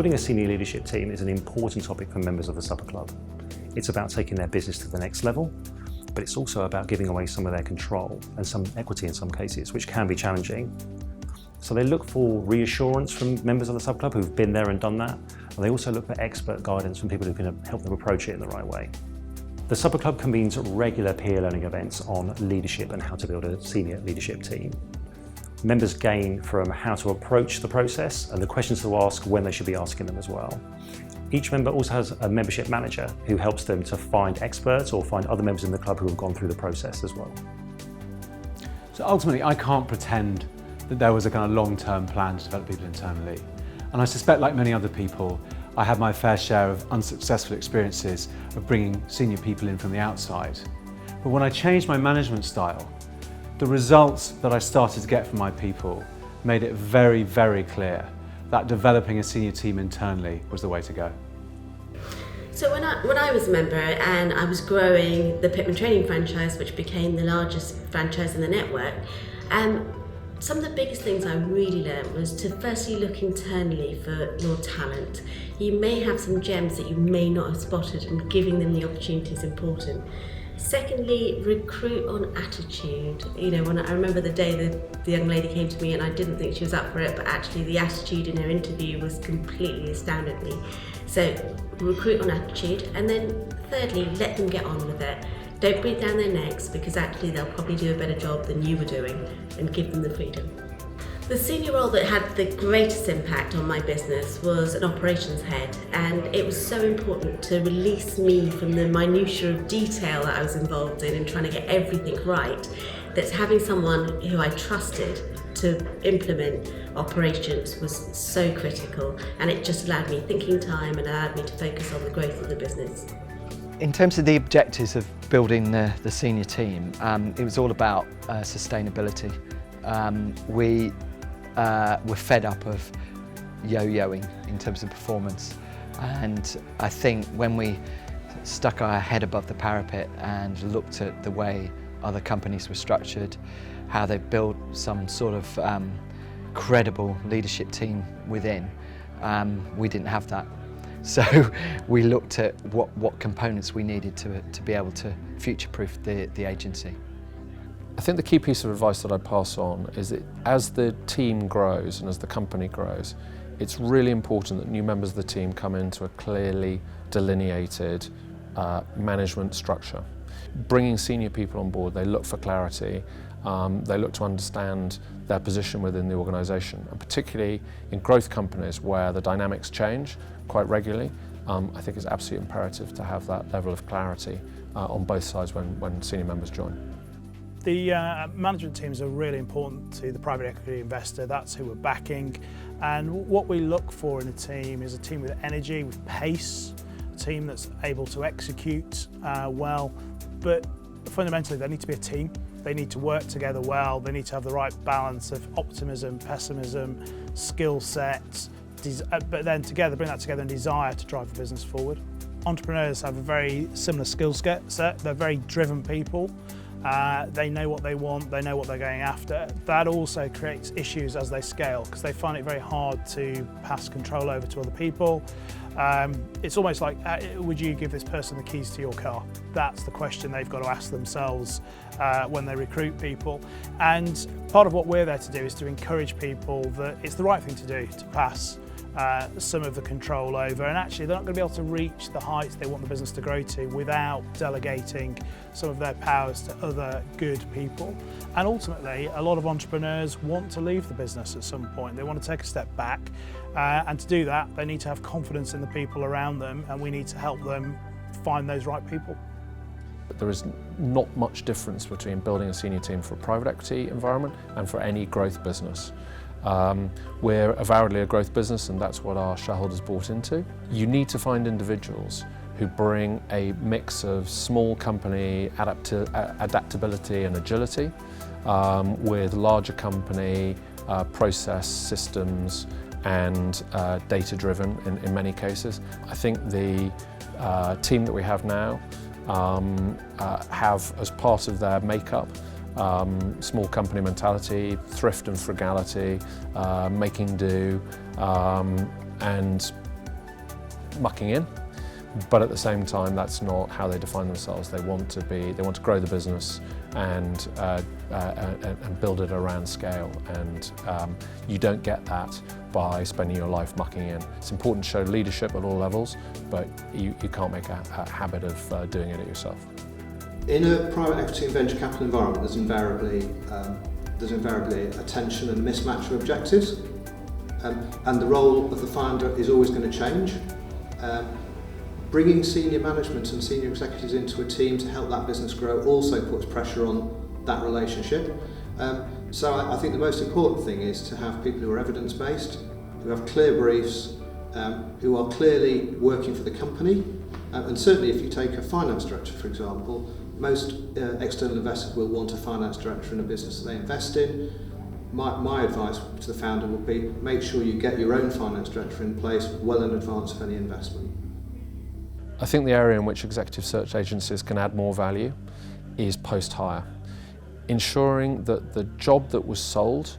Building a senior leadership team is an important topic for members of the Supper Club. It's about taking their business to the next level, but it's also about giving away some of their control and some equity in some cases, which can be challenging. So they look for reassurance from members of the Supper Club who've been there and done that, and they also look for expert guidance from people who can help them approach it in the right way. The Supper Club convenes regular peer learning events on leadership and how to build a senior leadership team. Members gain from how to approach the process and the questions to ask when they should be asking them as well. Each member also has a membership manager who helps them to find experts or find other members in the club who have gone through the process as well. So ultimately, I can't pretend that there was a kind of long-term plan to develop people internally. And I suspect, like many other people, I had my fair share of unsuccessful experiences of bringing senior people in from the outside. But when I changed my management style, the results that I started to get from my people made it very, very clear that developing a senior team internally was the way to go. So when I was a member and I was growing the Pitman Training franchise, which became the largest franchise in the network, some of the biggest things I really learned was to firstly look internally for your talent. You may have some gems that you may not have spotted, and giving them the opportunity is important. Secondly, recruit on attitude. You know, when I remember the day the young lady came to me and I didn't think she was up for it, but actually the attitude in her interview was completely astounded me. So recruit on attitude. And then thirdly, let them get on with it. Don't breathe down their necks, because actually they'll probably do a better job than you were doing, and give them the freedom. The senior role that had the greatest impact on my business was an operations head, and it was so important to release me from the minutiae of detail that I was involved in and trying to get everything right, that having someone who I trusted to implement operations was so critical, and it just allowed me thinking time and allowed me to focus on the growth of the business. In terms of the objectives of building the senior team, it was all about sustainability. We were fed up of yo-yoing in terms of performance, and I think when we stuck our head above the parapet and looked at the way other companies were structured, how they built some sort of credible leadership team within, we didn't have that. So we looked at what components we needed to be able to future-proof the agency. I think the key piece of advice that I pass on is that as the team grows and as the company grows, it's really important that new members of the team come into a clearly delineated management structure. Bringing senior people on board, they look for clarity, they look to understand their position within the organisation, and particularly in growth companies where the dynamics change quite regularly, I think it's absolutely imperative to have that level of clarity on both sides when senior members join. The management teams are really important to the private equity investor. That's who we're backing. And what we look for in a team is a team with energy, with pace, a team that's able to execute well. But fundamentally, they need to be a team. They need to work together well. They need to have the right balance of optimism, pessimism, skill sets, but then together, bring that together and desire to drive the business forward. Entrepreneurs have a very similar skill set. They're very driven people. They know what they want, they know what they're going after. That also creates issues as they scale, because they find it very hard to pass control over to other people. It's almost like, would you give this person the keys to your car? That's the question they've got to ask themselves when they recruit people. And part of what we're there to do is to encourage people that it's the right thing to do, to pass some of the control over, and actually they're not going to be able to reach the heights they want the business to grow to without delegating some of their powers to other good people. And ultimately, a lot of entrepreneurs want to leave the business at some point. They want to take a step back, and to do that they need to have confidence in the people around them, and we need to help them find those right people. There is not much difference between building a senior team for a private equity environment and for any growth business. We're avowedly a growth business, and that's what our shareholders bought into. You need to find individuals who bring a mix of small company adaptability and agility with larger company process systems and data-driven in many cases. I think the team that we have now have as part of their makeup small company mentality, thrift and frugality, making do, and mucking in, but at the same time, that's not how they define themselves. They want to grow the business and build it around scale, and you don't get that by spending your life mucking in. It's important to show leadership at all levels, but you can't make a habit of doing it yourself. In a private equity and venture capital environment, there's invariably a tension and a mismatch of objectives, and the role of the founder is always going to change. Bringing senior management and senior executives into a team to help that business grow also puts pressure on that relationship. So I think the most important thing is to have people who are evidence-based, who have clear briefs, who are clearly working for the company. And certainly if you take a finance director, for example, most external investors will want a finance director in a business that they invest in. My advice to the founder would be make sure you get your own finance director in place well in advance of any investment. I think the area in which executive search agencies can add more value is post-hire. Ensuring that the job that was sold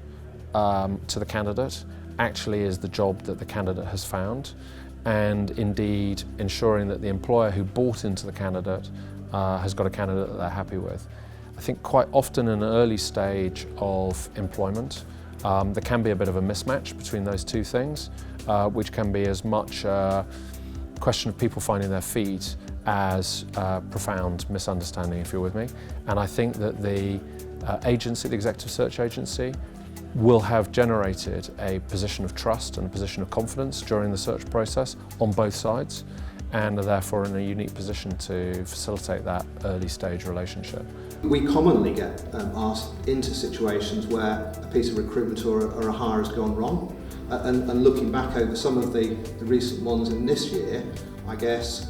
to the candidate actually is the job that the candidate has found, and indeed ensuring that the employer who bought into the candidate has got a candidate that they're happy with. I think quite often in an early stage of employment, there can be a bit of a mismatch between those two things, which can be as much a question of people finding their feet as a profound misunderstanding, if you're with me. And I think that the agency, the executive search agency, will have generated a position of trust and a position of confidence during the search process on both sides, and are therefore in a unique position to facilitate that early stage relationship. We commonly get asked into situations where a piece of recruitment or a hire has gone wrong. And looking back over some of the recent ones in this year, I guess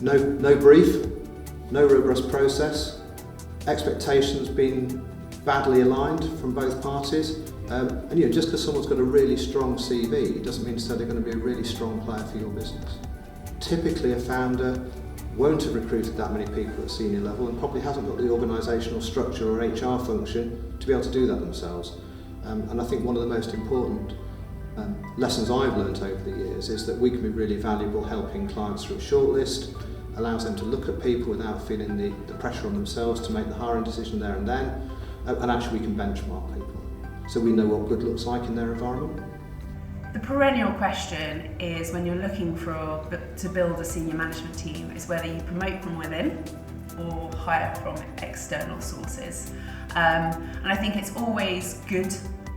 no brief, no robust process, expectations being badly aligned from both parties, and just because someone's got a really strong CV doesn't mean to say they're going to be a really strong player for your business. Typically a founder won't have recruited that many people at senior level and probably hasn't got the organisational structure or HR function to be able to do that themselves. And I think one of the most important lessons I've learnt over the years is that we can be really valuable helping clients through a shortlist, allows them to look at people without feeling the pressure on themselves to make the hiring decision there and then, and actually we can benchmark people. So we know what good looks like in their environment. The perennial question is, when you're looking to build a senior management team, is whether you promote from within or hire from external sources. And I think it's always good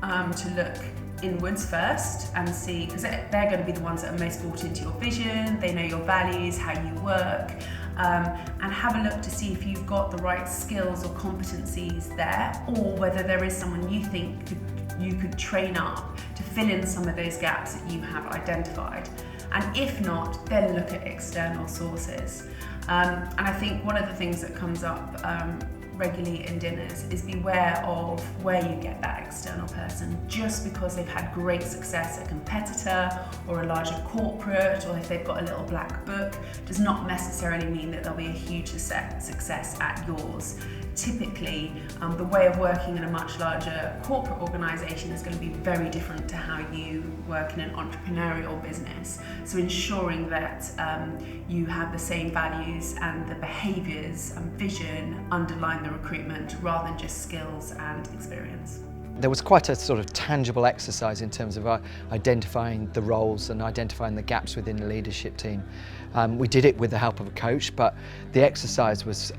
to look inwards first and see, because they're going to be the ones that are most bought into your vision, they know your values, how you work, and have a look to see if you've got the right skills or competencies there, or whether there is someone you think you could train up to fill in some of those gaps that you have identified. And if not, then look at external sources. And I think one of the things that comes up regularly in dinners is beware of where you get that external person. Just because they've had great success at a competitor or a larger corporate, or if they've got a little black book, does not necessarily mean that there'll be a huge success at yours. Typically, the way of working in a much larger corporate organisation is going to be very different to how you work in an entrepreneurial business. So ensuring that you have the same values and the behaviours and vision underline the recruitment rather than just skills and experience. There was quite a sort of tangible exercise in terms of identifying the roles and identifying the gaps within the leadership team. We did it with the help of a coach, but the exercise was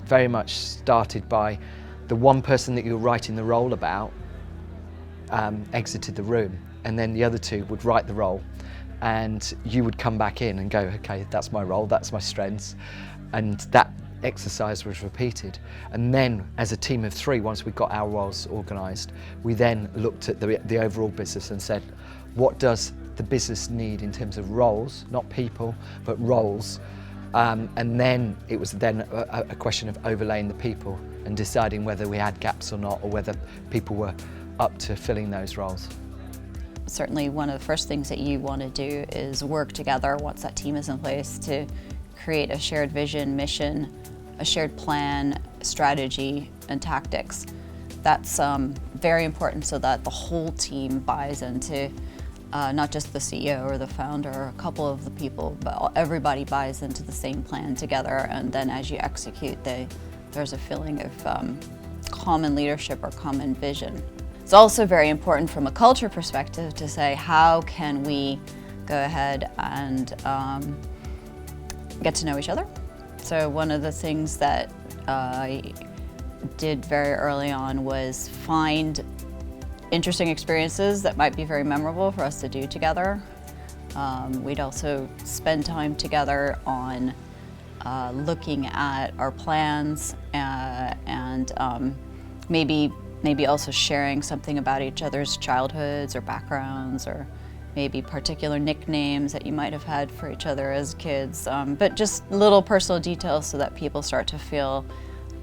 very much started by the one person that you were writing the role about exited the room, and then the other two would write the role, and you would come back in and go, okay, that's my role, that's my strengths, and that exercise was repeated. And then as a team of three, once we got our roles organised, we then looked at the overall business and said, what does the business need in terms of roles, not people, but roles, and then it was then a question of overlaying the people and deciding whether we had gaps or not, or whether people were up to filling those roles. Certainly one of the first things that you want to do is work together once that team is in place to create a shared vision, mission, a shared plan, strategy, and tactics. That's very important so that the whole team buys into not just the CEO or the founder or a couple of the people, but everybody buys into the same plan together, and then as you execute, there's a feeling of common leadership or common vision. It's also very important from a culture perspective to say, how can we go ahead and get to know each other? So one of the things that I did very early on was find interesting experiences that might be very memorable for us to do together. We'd also spend time together on looking at our plans and maybe also sharing something about each other's childhoods or backgrounds, or maybe particular nicknames that you might have had for each other as kids, but just little personal details so that people start to feel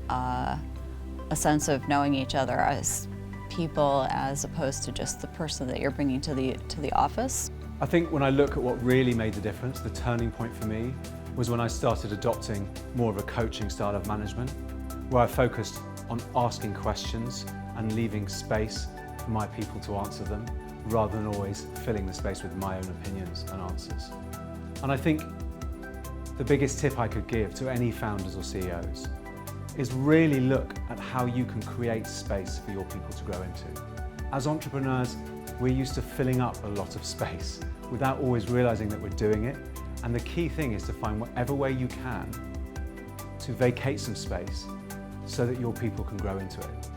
a sense of knowing each other as people, as opposed to just the person that you're bringing to the office. I think when I look at what really made the difference, the turning point for me was when I started adopting more of a coaching style of management, where I focused on asking questions and leaving space for my people to answer them, rather than always filling the space with my own opinions and answers. And I think the biggest tip I could give to any founders or CEOs is really look at how you can create space for your people to grow into. As entrepreneurs, we're used to filling up a lot of space without always realizing that we're doing it. And the key thing is to find whatever way you can to vacate some space so that your people can grow into it.